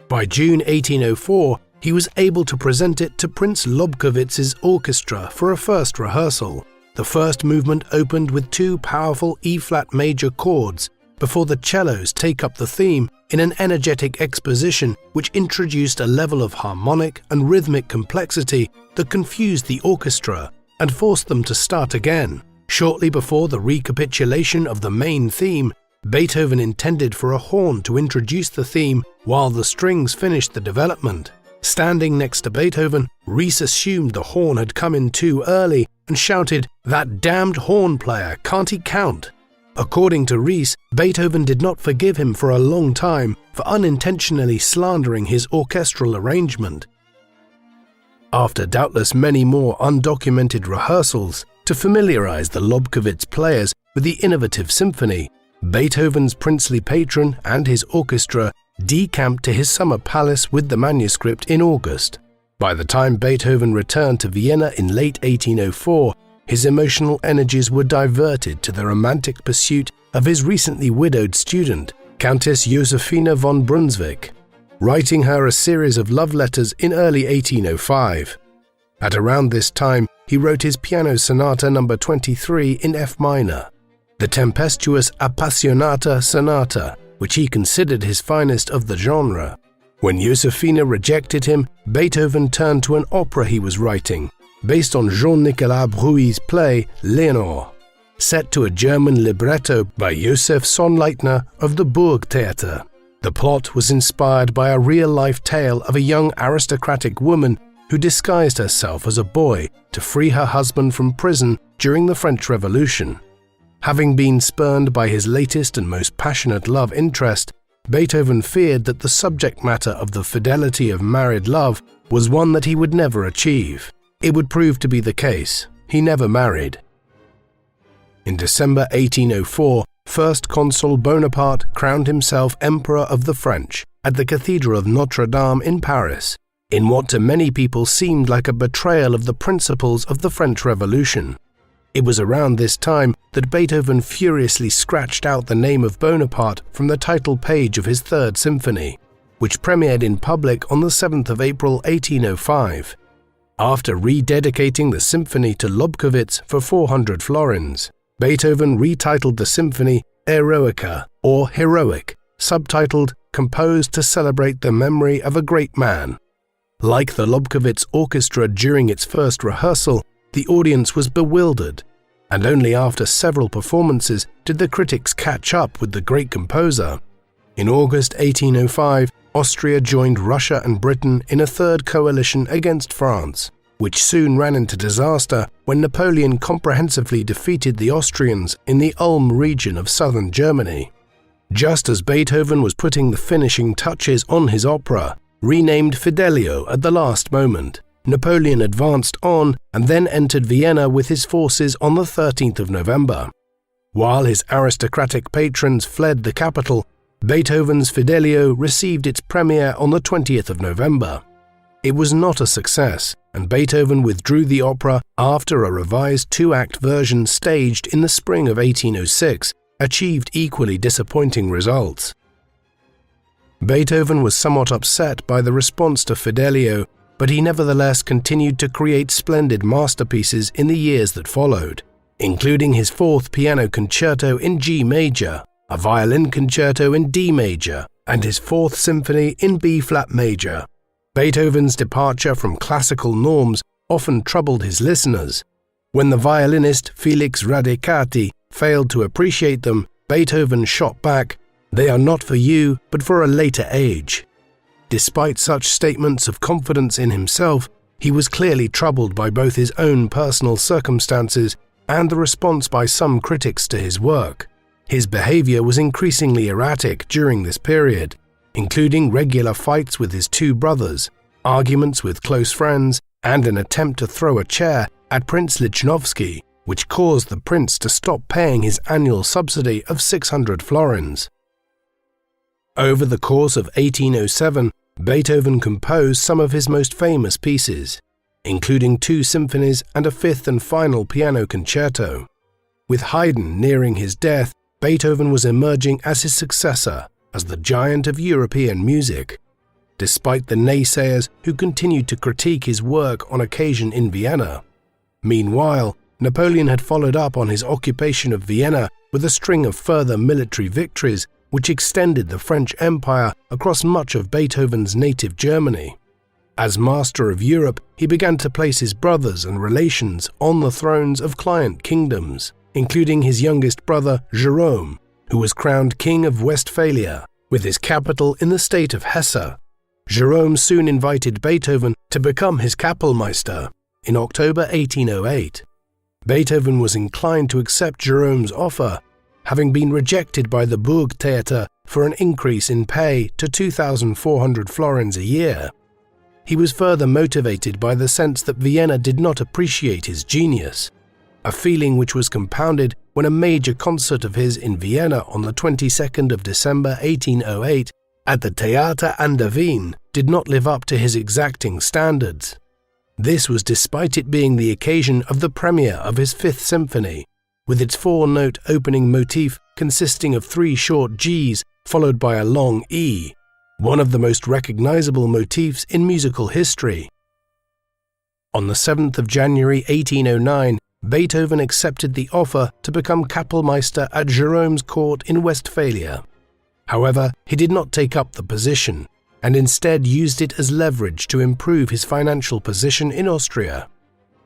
A: By June 1804, he was able to present it to Prince Lobkowitz's orchestra for a first rehearsal. The first movement opened with 2 powerful E-flat major chords before the cellos take up the theme in an energetic exposition which introduced a level of harmonic and rhythmic complexity that confused the orchestra and forced them to start again. Shortly before the recapitulation of the main theme, Beethoven intended for a horn to introduce the theme while the strings finished the development. Standing next to Beethoven, Ries assumed the horn had come in too early and shouted, "That damned horn player, can't he count?" According to Ries, Beethoven did not forgive him for a long time for unintentionally slandering his orchestral arrangement. After doubtless many more undocumented rehearsals to familiarize the Lobkowitz players with the innovative symphony, Beethoven's princely patron and his orchestra decamped to his summer palace with the manuscript in August. By the time Beethoven returned to Vienna in late 1804, his emotional energies were diverted to the romantic pursuit of his recently widowed student, Countess Josephine von Brunswick, writing her a series of love letters in early 1805. At around this time, he wrote his Piano Sonata No. 23 in F minor, the tempestuous Appassionata Sonata, which he considered his finest of the genre. When Josephine rejected him, Beethoven turned to an opera he was writing, based on Jean-Nicolas Bruey's play Leonore, set to a German libretto by Josef Sonnleitner of the Burgtheater. The plot was inspired by a real-life tale of a young aristocratic woman who disguised herself as a boy to free her husband from prison during the French Revolution. Having been spurned by his latest and most passionate love interest, Beethoven feared that the subject matter of the fidelity of married love was one that he would never achieve. It would prove to be the case. He never married. In December 1804, First Consul Bonaparte crowned himself Emperor of the French at the Cathedral of Notre Dame in Paris, in what to many people seemed like a betrayal of the principles of the French Revolution. It was around this time that Beethoven furiously scratched out the name of Bonaparte from the title page of his Third Symphony, which premiered in public on the 7th of April 1805. After rededicating the symphony to Lobkowitz for 400 florins, Beethoven retitled the symphony Eroica, or Heroic, subtitled Composed to Celebrate the Memory of a Great Man. Like the Lobkowitz Orchestra during its first rehearsal, the audience was bewildered, and only after several performances did the critics catch up with the great composer. In August 1805, Austria joined Russia and Britain in a third coalition against France, which soon ran into disaster when Napoleon comprehensively defeated the Austrians in the Ulm region of southern Germany. Just as Beethoven was putting the finishing touches on his opera, renamed Fidelio at the last moment, Napoleon advanced on and then entered Vienna with his forces on the 13th of November. While his aristocratic patrons fled the capital, Beethoven's Fidelio received its premiere on the 20th of November. It was not a success, and Beethoven withdrew the opera after a revised two-act version staged in the spring of 1806 achieved equally disappointing results. Beethoven was somewhat upset by the response to Fidelio, but he nevertheless continued to create splendid masterpieces in the years that followed, including his fourth piano concerto in G major, a violin concerto in D major, and his Fourth Symphony in B-flat major. Beethoven's departure from classical norms often troubled his listeners. When the violinist Felix Radicati failed to appreciate them, Beethoven shot back, "They are not for you, but for a later age." Despite such statements of confidence in himself, he was clearly troubled by both his own personal circumstances and the response by some critics to his work. His behavior was increasingly erratic during this period, including regular fights with his two brothers, arguments with close friends, and an attempt to throw a chair at Prince Lichnowsky, which caused the prince to stop paying his annual subsidy of 600 florins. Over the course of 1807, Beethoven composed some of his most famous pieces, including 2 symphonies and a 5th and final piano concerto. With Haydn nearing his death, Beethoven was emerging as his successor, as the giant of European music. Despite the naysayers who continued to critique his work on occasion in Vienna. Meanwhile, Napoleon had followed up on his occupation of Vienna with a string of further military victories which extended the French Empire across much of Beethoven's native Germany. As master of Europe, he began to place his brothers and relations on the thrones of client kingdoms, including his youngest brother Jerome, who was crowned King of Westphalia, with his capital in the state of Hesse. Jerome soon invited Beethoven to become his Kapellmeister in October 1808. Beethoven was inclined to accept Jerome's offer, having been rejected by the Burgtheater for an increase in pay to 2,400 florins a year. He was further motivated by the sense that Vienna did not appreciate his genius, a feeling which was compounded when a major concert of his in Vienna on the 22nd of December 1808 at the Theater an der Wien did not live up to his exacting standards. This was despite it being the occasion of the premiere of his Fifth Symphony, with its 4-note opening motif consisting of 3 short Gs followed by a long E, one of the most recognizable motifs in musical history. On the 7th of January 1809, Beethoven accepted the offer to become Kapellmeister at Jerome's court in Westphalia. However, he did not take up the position, and instead used it as leverage to improve his financial position in Austria.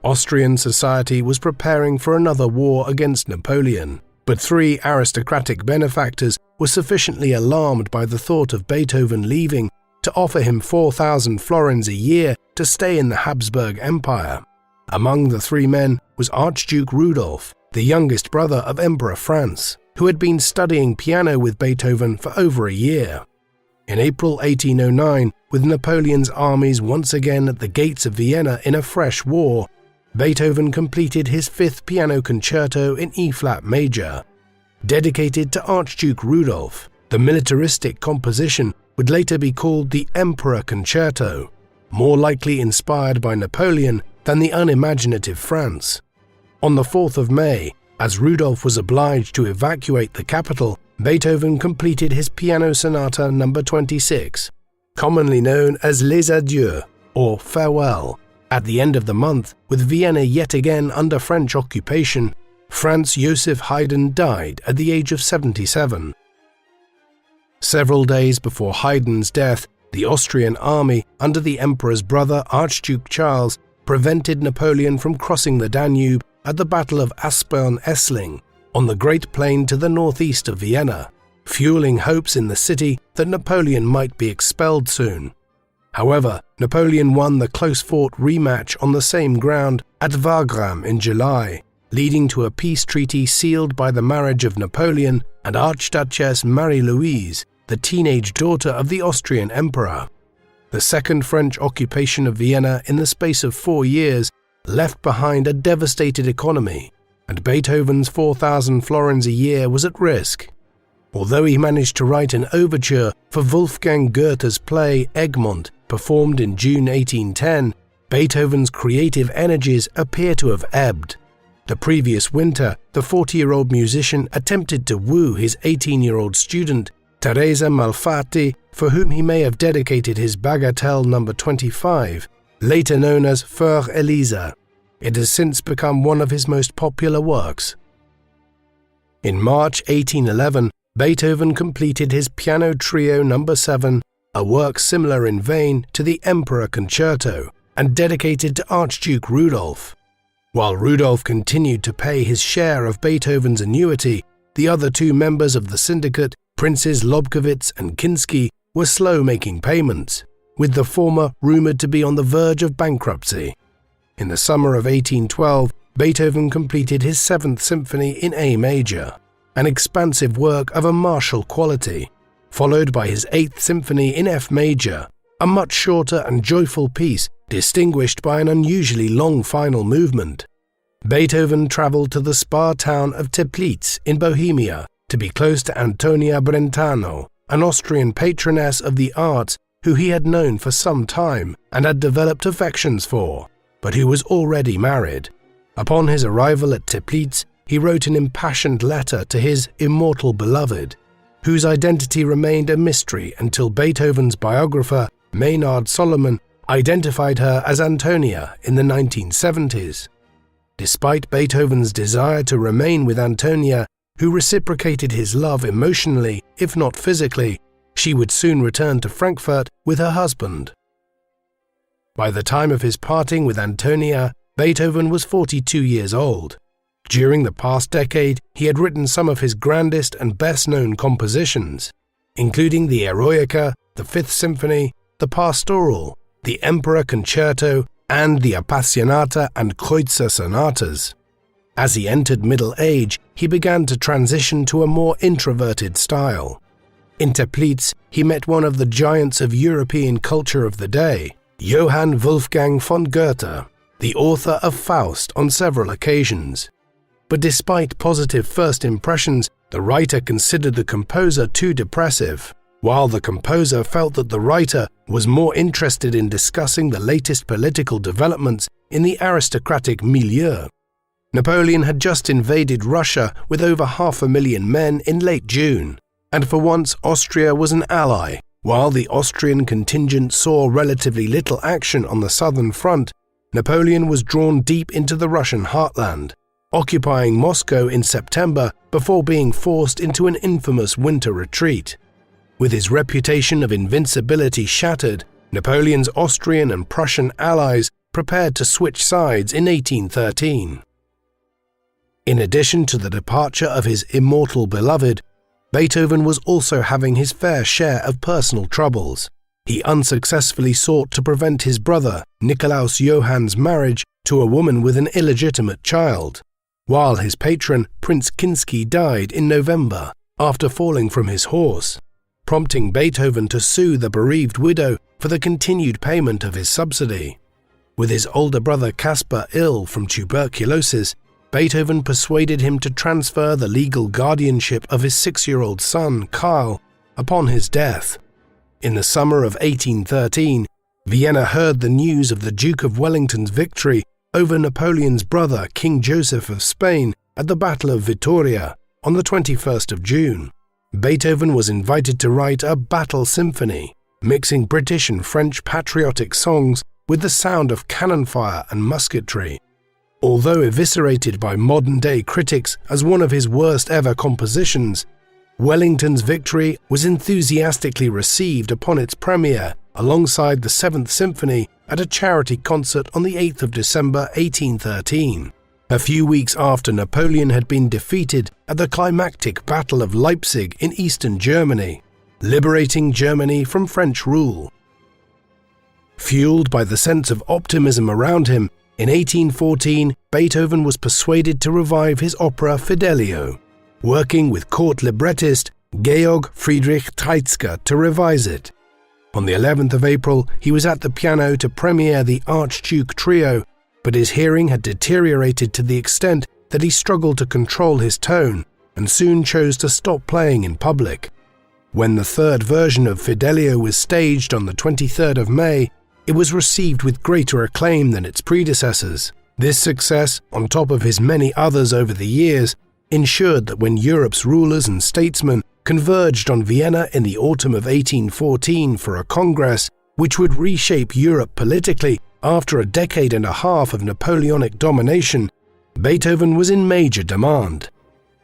A: Austrian society was preparing for another war against Napoleon, but 3 aristocratic benefactors were sufficiently alarmed by the thought of Beethoven leaving to offer him 4,000 florins a year to stay in the Habsburg Empire. Among the 3 men was Archduke Rudolf, the youngest brother of Emperor Franz, who had been studying piano with Beethoven for over a year. In April 1809, with Napoleon's armies once again at the gates of Vienna in a fresh war, Beethoven completed his 5th piano concerto in E-flat major. Dedicated to Archduke Rudolf, the militaristic composition would later be called the Emperor Concerto, more likely inspired by Napoleon than the unimaginative Franz. On the 4th of May, as Rudolf was obliged to evacuate the capital, Beethoven completed his Piano Sonata No. 26, commonly known as Les Adieux, or Farewell. At the end of the month, with Vienna yet again under French occupation, Franz Joseph Haydn died at the age of 77. Several days before Haydn's death, the Austrian army under the emperor's brother Archduke Charles prevented Napoleon from crossing the Danube at the Battle of Aspern-Essling on the Great Plain to the northeast of Vienna, fueling hopes in the city that Napoleon might be expelled soon. However, Napoleon won the close-fought rematch on the same ground at Wagram in July, leading to a peace treaty sealed by the marriage of Napoleon and Archduchess Marie-Louise, the teenage daughter of the Austrian emperor. The second French occupation of Vienna in the space of 4 years left behind a devastated economy, and Beethoven's 4,000 florins a year was at risk. Although he managed to write an overture for Wolfgang Goethe's play Egmont, performed in June 1810, Beethoven's creative energies appear to have ebbed. The previous winter, the 40-year-old musician attempted to woo his 18-year-old student, Teresa Malfatti, for whom he may have dedicated his Bagatelle No. 25, later known as Für Elisa. It has since become one of his most popular works. In March 1811, Beethoven completed his Piano Trio No. 7, a work similar in vein to the Emperor Concerto, and dedicated to Archduke Rudolph. While Rudolph continued to pay his share of Beethoven's annuity, the other two members of the syndicate, Princes Lobkowitz and Kinsky, were slow making payments, with the former rumoured to be on the verge of bankruptcy. In the summer of 1812, Beethoven completed his 7th Symphony in A major, an expansive work of a martial quality, followed by his 8th Symphony in F major, a much shorter and joyful piece distinguished by an unusually long final movement. Beethoven travelled to the spa town of Teplitz in Bohemia to be close to Antonia Brentano, an Austrian patroness of the arts who he had known for some time and had developed affections for, but who was already married. Upon his arrival at Teplitz, he wrote an impassioned letter to his immortal beloved, whose identity remained a mystery until Beethoven's biographer, Maynard Solomon, identified her as Antonia in the 1970s. Despite Beethoven's desire to remain with Antonia, who reciprocated his love emotionally, if not physically, she would soon return to Frankfurt with her husband. By the time of his parting with Antonia, Beethoven was 42 years old. During the past decade, he had written some of his grandest and best-known compositions, including the Eroica, the 5th Symphony, the Pastoral, the Emperor Concerto, and the Appassionata and Kreutzer sonatas. As he entered middle age, he began to transition to a more introverted style. In Teplitz, he met one of the giants of European culture of the day, Johann Wolfgang von Goethe, the author of Faust, on several occasions. But despite positive first impressions, the writer considered the composer too depressive, while the composer felt that the writer was more interested in discussing the latest political developments in the aristocratic milieu. Napoleon had just invaded Russia with over 500,000 men in late June, and for once Austria was an ally. While the Austrian contingent saw relatively little action on the southern front, Napoleon was drawn deep into the Russian heartland, occupying Moscow in September before being forced into an infamous winter retreat. With his reputation of invincibility shattered, Napoleon's Austrian and Prussian allies prepared to switch sides in 1813. In addition to the departure of his immortal beloved, Beethoven was also having his fair share of personal troubles. He unsuccessfully sought to prevent his brother, Nikolaus Johann's marriage to a woman with an illegitimate child, while his patron, Prince Kinsky, died in November after falling from his horse, prompting Beethoven to sue the bereaved widow for the continued payment of his subsidy. With his older brother Caspar ill from tuberculosis, Beethoven persuaded him to transfer the legal guardianship of his 6-year-old son, Karl, upon his death. In the summer of 1813, Vienna heard the news of the Duke of Wellington's victory over Napoleon's brother, King Joseph of Spain, at the Battle of Vittoria on the 21st of June. Beethoven was invited to write a battle symphony, mixing British and French patriotic songs with the sound of cannon fire and musketry. Although eviscerated by modern-day critics as one of his worst-ever compositions, Wellington's victory was enthusiastically received upon its premiere alongside the Seventh Symphony at a charity concert on the 8th of December 1813, a few weeks after Napoleon had been defeated at the climactic Battle of Leipzig in eastern Germany, liberating Germany from French rule. Fueled by the sense of optimism around him, in 1814 Beethoven was persuaded to revive his opera Fidelio, working with court librettist Georg Friedrich Treitschke to revise it. On the 11th of April, he was at the piano to premiere the Archduke Trio, but his hearing had deteriorated to the extent that he struggled to control his tone and soon chose to stop playing in public. When the third version of Fidelio was staged on the 23rd of May, it was received with greater acclaim than its predecessors. This success, on top of his many others over the years, ensured that when Europe's rulers and statesmen converged on Vienna in the autumn of 1814 for a congress which would reshape Europe politically after a decade and a half of Napoleonic domination, Beethoven was in major demand.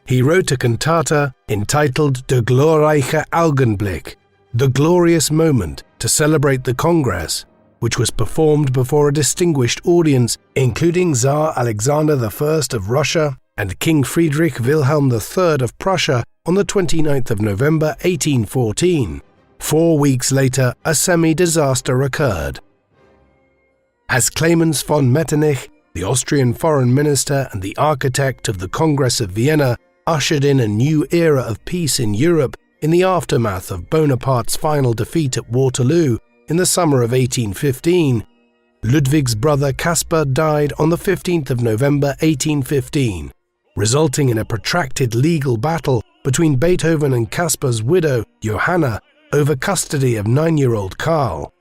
A: He wrote a cantata entitled Der glorreiche Augenblick, the glorious moment, to celebrate the Congress, which was performed before a distinguished audience including Tsar Alexander I of Russia and King Friedrich Wilhelm III of Prussia on the 29th of November 1814. 4 weeks later, a semi-disaster occurred. As Clemens von Metternich, the Austrian foreign minister and the architect of the Congress of Vienna, ushered in a new era of peace in Europe in the aftermath of Bonaparte's final defeat at Waterloo in the summer of 1815, Ludwig's brother Caspar died on the 15th of November 1815, resulting in a protracted legal battle between Beethoven and Caspar's widow, Johanna, over custody of 9-year-old Karl.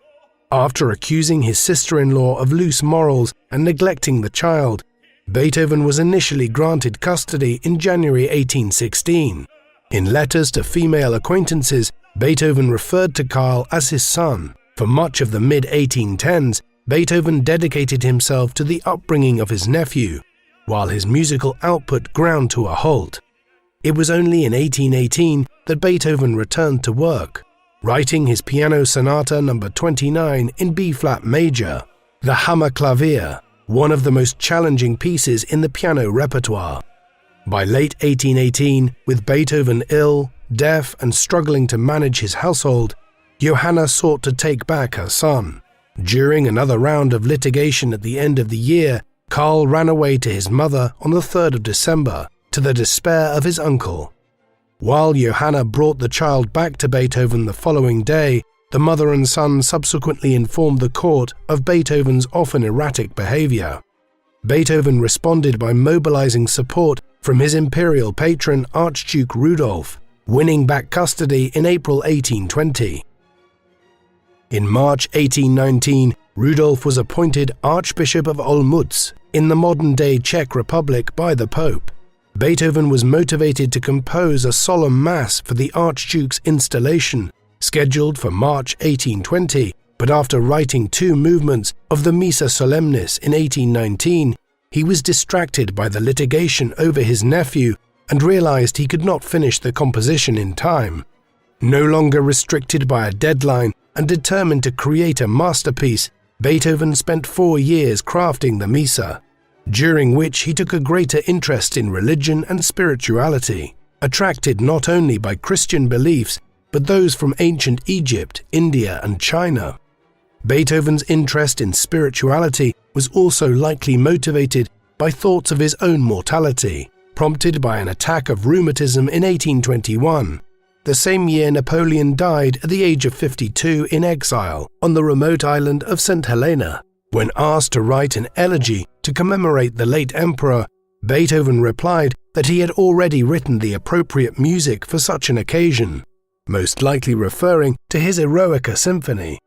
A: After accusing his sister-in-law of loose morals and neglecting the child, Beethoven was initially granted custody in January 1816. In letters to female acquaintances, Beethoven referred to Karl as his son. For much of the mid-1810s, Beethoven dedicated himself to the upbringing of his nephew, while his musical output ground to a halt. It was only in 1818 that Beethoven returned to work, writing his Piano Sonata No. 29 in B-flat major, the Hammerklavier, one of the most challenging pieces in the piano repertoire. By late 1818, with Beethoven ill, deaf, and struggling to manage his household, Johanna sought to take back her son. During another round of litigation at the end of the year, Karl ran away to his mother on the 3rd of December, to the despair of his uncle. While Johanna brought the child back to Beethoven the following day, the mother and son subsequently informed the court of Beethoven's often erratic behavior. Beethoven responded by mobilizing support from his imperial patron Archduke Rudolf, winning back custody in April 1820. In March 1819, Rudolf was appointed Archbishop of Olmütz in the modern-day Czech Republic by the Pope. Beethoven was motivated to compose a solemn mass for the Archduke's installation, scheduled for March 1820, but after writing 2 movements of the Missa Solemnis in 1819, he was distracted by the litigation over his nephew and realized he could not finish the composition in time. No longer restricted by a deadline and determined to create a masterpiece, Beethoven spent 4 years crafting the Missa, during which he took a greater interest in religion and spirituality, attracted not only by Christian beliefs but those from ancient Egypt, India, and China. Beethoven's interest in spirituality was also likely motivated by thoughts of his own mortality, prompted by an attack of rheumatism in 1821, the same year Napoleon died at the age of 52 in exile on the remote island of St. Helena. When asked to write an elegy to commemorate the late emperor, Beethoven replied that he had already written the appropriate music for such an occasion, most likely referring to his Eroica Symphony.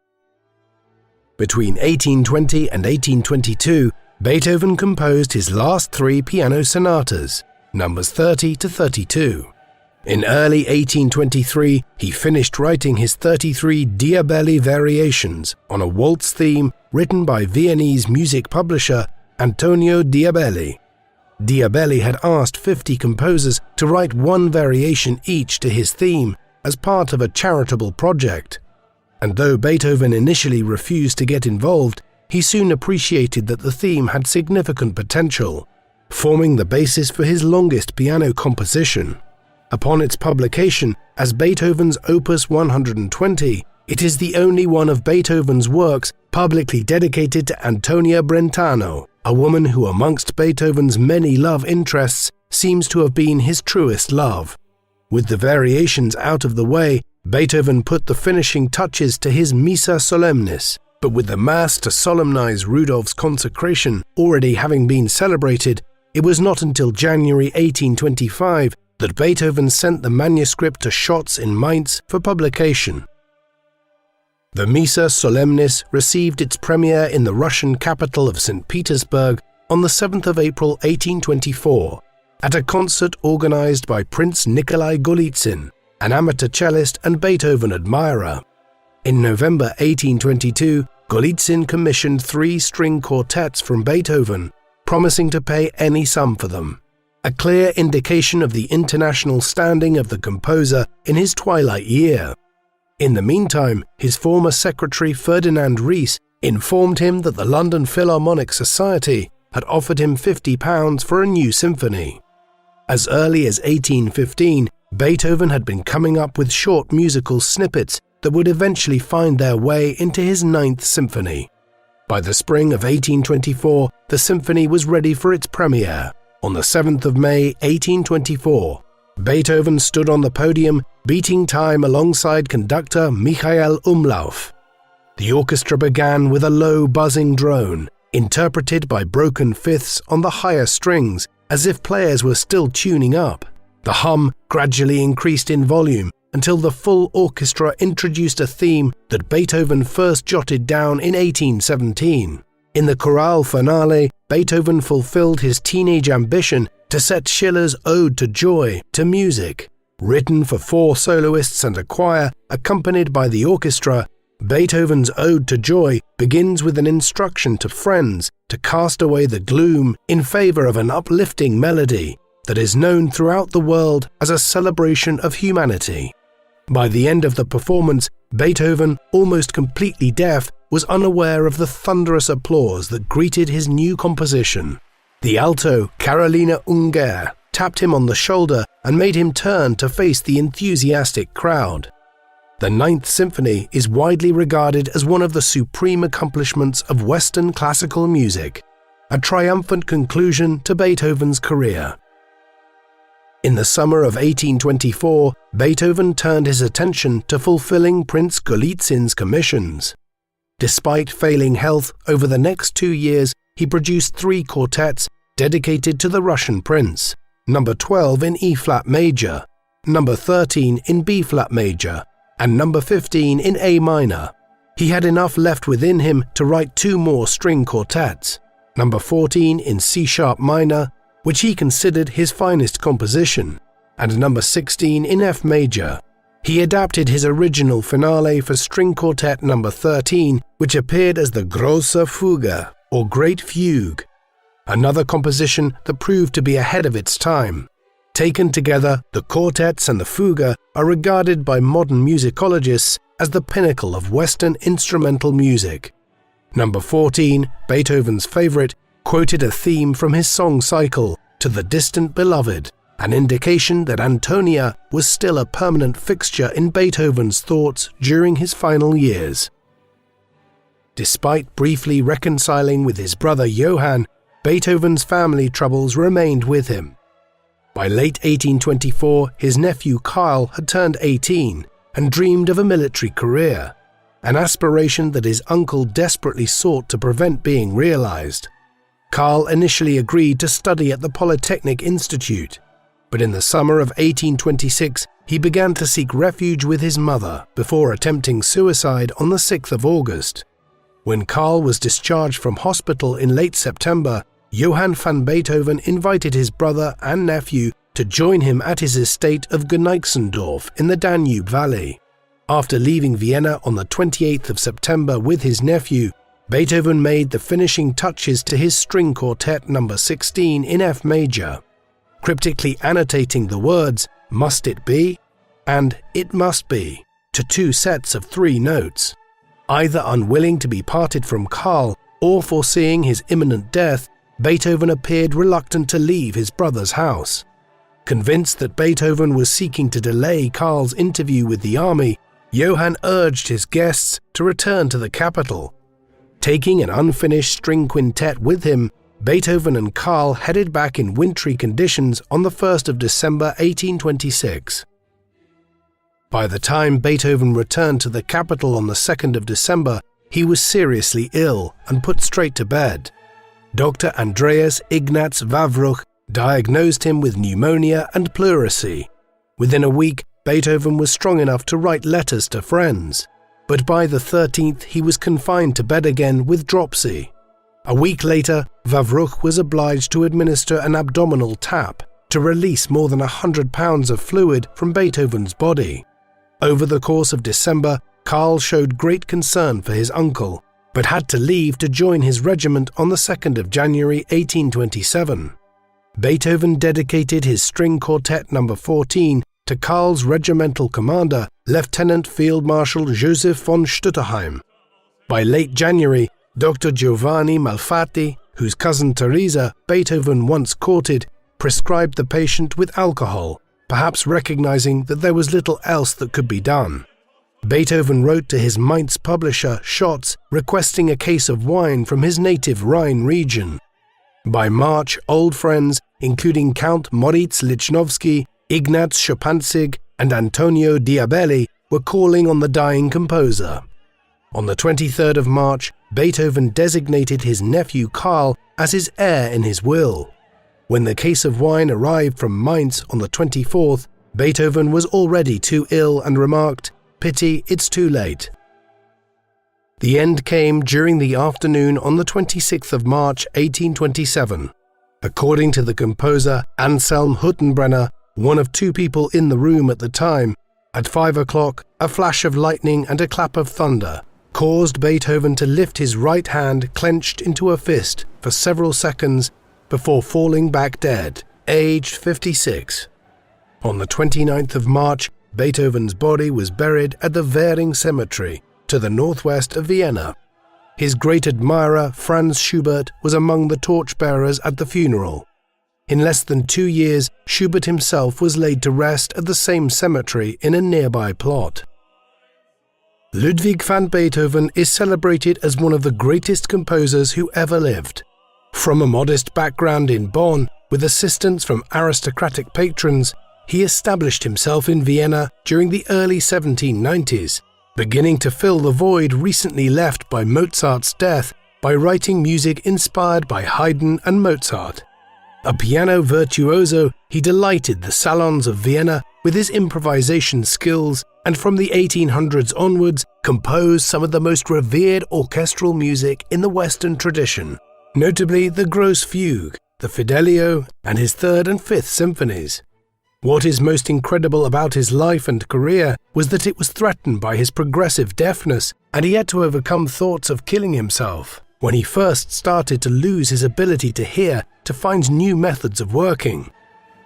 A: Between 1820 and 1822, Beethoven composed his last 3 piano sonatas, numbers 30 to 32. In early 1823, he finished writing his 33 Diabelli variations on a waltz theme written by Viennese music publisher Antonio Diabelli. Diabelli had asked 50 composers to write 1 variation each to his theme as part of a charitable project. and though Beethoven initially refused to get involved, he soon appreciated that the theme had significant potential, forming the basis for his longest piano composition. Upon its publication as Beethoven's Opus 120, it is the only one of Beethoven's works publicly dedicated to Antonia Brentano, a woman who amongst Beethoven's many love interests seems to have been his truest love. With the variations out of the way, Beethoven put the finishing touches to his Missa Solemnis, but with the Mass to solemnize Rudolph's consecration already having been celebrated, it was not until January 1825 that Beethoven sent the manuscript to Schotz in Mainz for publication. The Missa Solemnis received its premiere in the Russian capital of St. Petersburg on the 7th of April 1824, at a concert organized by Prince Nikolai Golitsyn, an amateur cellist and Beethoven admirer. In November 1822, Golitsyn commissioned 3 string quartets from Beethoven, promising to pay any sum for them, a clear indication of the international standing of the composer in his twilight year. In the meantime, his former secretary Ferdinand Ries informed him that the London Philharmonic Society had offered him £50 for a new symphony. As early as 1815, Beethoven had been coming up with short musical snippets that would eventually find their way into his 9th symphony. By the spring of 1824, the symphony was ready for its premiere. On the 7th of May 1824, Beethoven stood on the podium, beating time alongside conductor Michael Umlauf. The orchestra began with a low buzzing drone, interpreted by broken fifths on the higher strings, as if players were still tuning up. The hum gradually increased in volume until the full orchestra introduced a theme that Beethoven first jotted down in 1817. In the chorale finale, Beethoven fulfilled his teenage ambition to set Schiller's Ode to Joy to music. Written for 4 soloists and a choir, accompanied by the orchestra, Beethoven's Ode to Joy begins with an instruction to friends to cast away the gloom in favor of an uplifting melody that is known throughout the world as a celebration of humanity. By the end of the performance, Beethoven, almost completely deaf, was unaware of the thunderous applause that greeted his new composition. The alto, Carolina Unger, tapped him on the shoulder and made him turn to face the enthusiastic crowd. The 9th Symphony is widely regarded as one of the supreme accomplishments of Western classical music, a triumphant conclusion to Beethoven's career. In the summer of 1824, Beethoven turned his attention to fulfilling Prince Golitsyn's commissions. Despite failing health, over the next 2 years, he produced 3 quartets dedicated to the Russian prince, number 12 in E-flat major, number 13 in B-flat major, and number 15 in A minor. He had enough left within him to write 2 more string quartets, number 14 in C-sharp minor, which he considered his finest composition, and number 16 in F major. He adapted his original finale for string quartet number 13, which appeared as the Große Fuge, or Great Fugue, another composition that proved to be ahead of its time. Taken together, the quartets and the fugue are regarded by modern musicologists as the pinnacle of Western instrumental music. Number 14, Beethoven's favorite, quoted a theme from his song cycle, To the Distant Beloved, an indication that Antonia was still a permanent fixture in Beethoven's thoughts during his final years. Despite briefly reconciling with his brother Johann, Beethoven's family troubles remained with him. By late 1824, his nephew Karl had turned 18 and dreamed of a military career, an aspiration that his uncle desperately sought to prevent being realized. Karl initially agreed to study at the Polytechnic Institute, but in the summer of 1826 he began to seek refuge with his mother before attempting suicide on the 6th of August. When Karl was discharged from hospital in late September, Johann van Beethoven invited his brother and nephew to join him at his estate of Gneixendorf in the Danube Valley. After leaving Vienna on the 28th of September with his nephew, Beethoven made the finishing touches to his string quartet number 16 in F major, cryptically annotating the words, "Must it be?" and "It must be," to 2 sets of 3 notes. Either unwilling to be parted from Karl or foreseeing his imminent death, Beethoven appeared reluctant to leave his brother's house. Convinced that Beethoven was seeking to delay Karl's interview with the army, Johann urged his guests to return to the capital. Taking an unfinished string quintet with him, Beethoven and Karl headed back in wintry conditions on the 1st of December 1826. By the time Beethoven returned to the capital on the 2nd of December, he was seriously ill and put straight to bed. Dr. Andreas Ignaz Wawruch diagnosed him with pneumonia and pleurisy. Within a week, Beethoven was strong enough to write letters to friends, but by the 13th he was confined to bed again with dropsy. A week later, Wawruch was obliged to administer an abdominal tap to release more than 100 pounds of fluid from Beethoven's body. Over the course of December, Karl showed great concern for his uncle, but had to leave to join his regiment on the 2nd of January 1827. Beethoven dedicated his string quartet No. 14 to Karl's regimental commander, Lieutenant Field Marshal Joseph von Stutterheim. By late January, Dr. Giovanni Malfatti, whose cousin Teresa Beethoven once courted, prescribed the patient with alcohol, perhaps recognizing that there was little else that could be done. Beethoven wrote to his Mainz publisher, Schotz, requesting a case of wine from his native Rhine region. By March, old friends, including Count Moritz Lichnowsky, Ignaz Schopanzig, and Antonio Diabelli, were calling on the dying composer. On the 23rd of March, Beethoven designated his nephew Karl as his heir in his will. When the case of wine arrived from Mainz on the 24th, Beethoven was already too ill and remarked, "Pity, it's too late." The end came during the afternoon on the 26th of March 1827. According to the composer Anselm Huttenbrenner, one of 2 people in the room at the time, at 5 o'clock, a flash of lightning and a clap of thunder caused Beethoven to lift his right hand clenched into a fist for several seconds before falling back dead, aged 56. On the 29th of March, Beethoven's body was buried at the Währing Cemetery, to the northwest of Vienna. His great admirer, Franz Schubert, was among the torchbearers at the funeral. In less than 2 years, Schubert himself was laid to rest at the same cemetery in a nearby plot. Ludwig van Beethoven is celebrated as one of the greatest composers who ever lived. From a modest background in Bonn, with assistance from aristocratic patrons, he established himself in Vienna during the early 1790s, beginning to fill the void recently left by Mozart's death by writing music inspired by Haydn and Mozart. A piano virtuoso, he delighted the salons of Vienna with his improvisation skills, and from the 1800s onwards composed some of the most revered orchestral music in the Western tradition, notably the Grosse Fugue, the Fidelio, and his 3rd and 5th symphonies. What is most incredible about his life and career was that it was threatened by his progressive deafness, and he had to overcome thoughts of killing himself when he first started to lose his ability to hear to find new methods of working.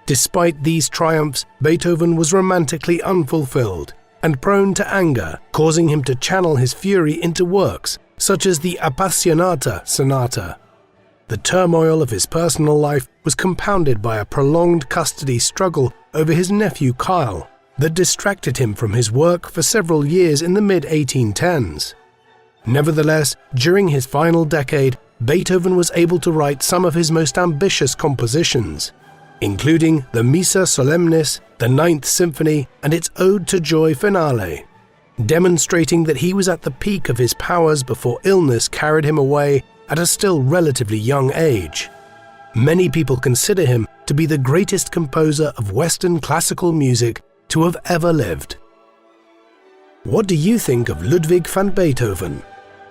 A: Despite these triumphs, Beethoven was romantically unfulfilled and prone to anger, causing him to channel his fury into works such as the Appassionata Sonata. The turmoil of his personal life was compounded by a prolonged custody struggle over his nephew Karl that distracted him from his work for several years in the mid-1810s. Nevertheless, during his final decade, Beethoven was able to write some of his most ambitious compositions, including the Missa Solemnis, the 9th Symphony, and its Ode to Joy finale, demonstrating that he was at the peak of his powers before illness carried him away at a still relatively young age. Many people consider him to be the greatest composer of Western classical music to have ever lived. What do you think of Ludwig van Beethoven?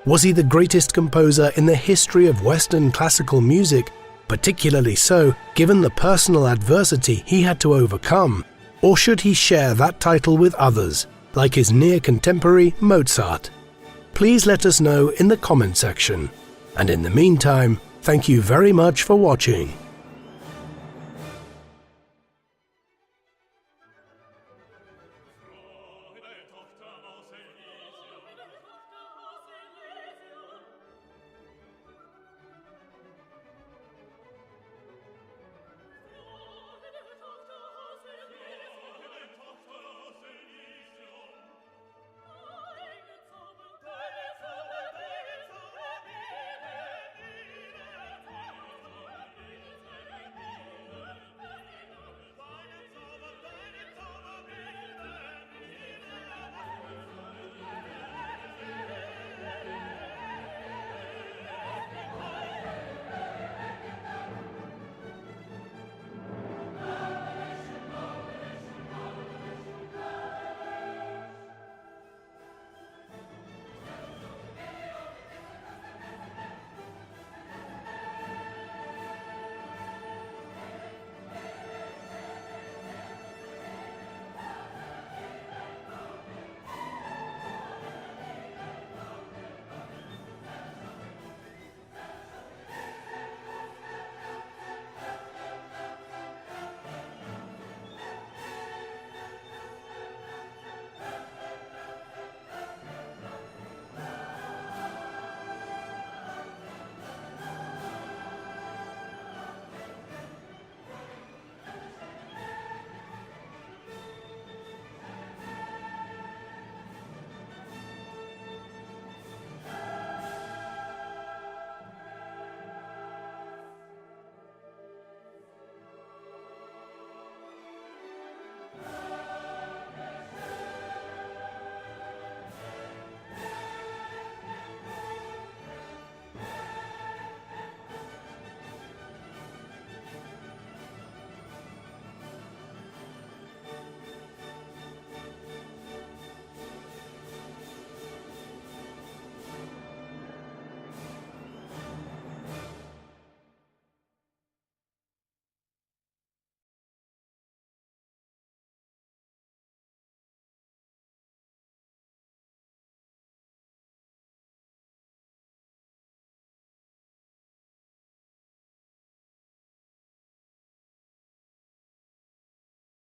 A: Was he the greatest composer in the history of Western classical music, particularly so given the personal adversity he had to overcome? Or should he share that title with others, like his near contemporary Mozart? Please let us know in the comment section. And in the meantime, thank you very much for watching.